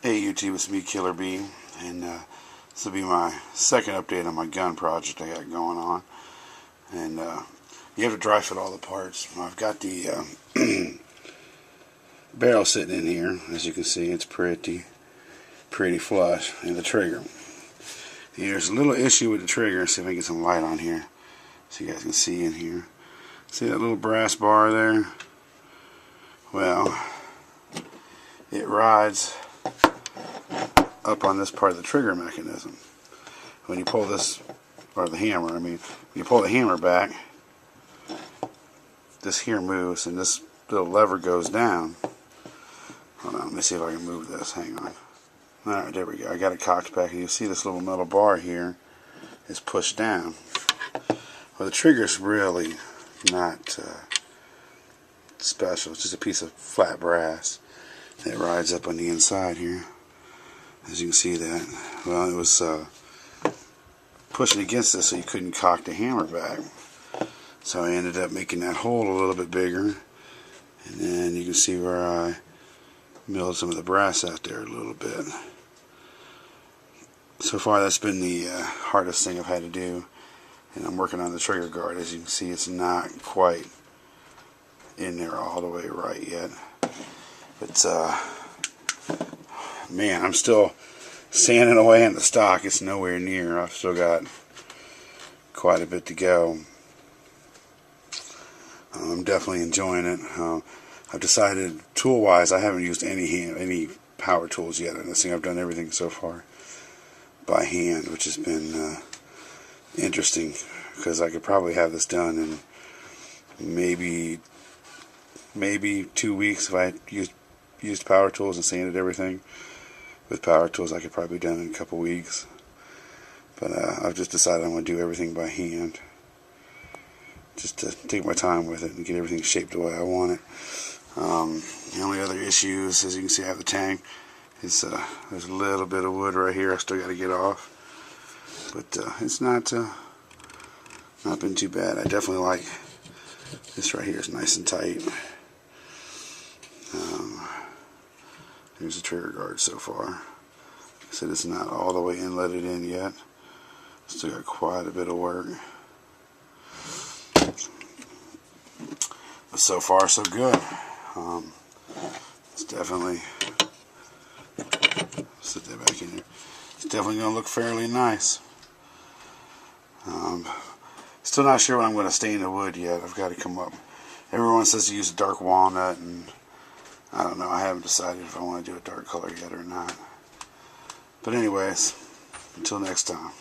Hey YouTube, it's me, Killer B, and this will be my second update on my gun project I got going on. And you have to dry fit all the parts. I've got the barrel sitting in here. As you can see, it's pretty flush, and the trigger. There's a little issue with the trigger. See if I can get some light on here so you guys can see in here. See that little brass bar there? Well, it rides up on this part of the trigger mechanism. When you pull this, or the hammer, when you pull the hammer back, this here moves and this little lever goes down. Hold on, let me see if I can move this. Hang on. Alright, there we go. I got it cocked back, and you see this little metal bar here is pushed down. Well, the trigger's really not special. It's just a piece of flat brass that rides up on the inside here. As you can see that. Well, it was pushing against this so you couldn't cock the hammer back. So I ended up making that hole a little bit bigger. And then you can see where I milled some of the brass out there a little bit. So far that's been the hardest thing I've had to do. And I'm working on the trigger guard. As you can see, it's not quite in there all the way right yet. But man, I'm still sanding away on the stock. It's nowhere near. I've still got quite a bit to go. I'm definitely enjoying it. I've decided, tool-wise, I haven't used any power tools yet. I think I've done everything so far by hand, which has been interesting, because I could probably have this done in maybe 2 weeks if I used power tools and sanded everything. With power tools, I could probably be done in a couple weeks. But I've just decided I'm going to do everything by hand, just to take my time with it and get everything shaped the way I want it. The only other issues, as you can see, I have the tank. There's a little bit of wood right here I still got to get off, but it's not been too bad. I definitely like this right here. It's nice and tight. Here's the trigger guard so far. Like I said, it's not all the way inletted in yet. Still got quite a bit of work. But so far so good. It's definitely, sit that back in here. It's definitely going to look fairly nice. Still not sure what I'm going to stain the wood yet. I've got to come up. Everyone says to use dark walnut, and I don't know. I haven't decided if I want to do a dark color yet or not. But anyways, until next time.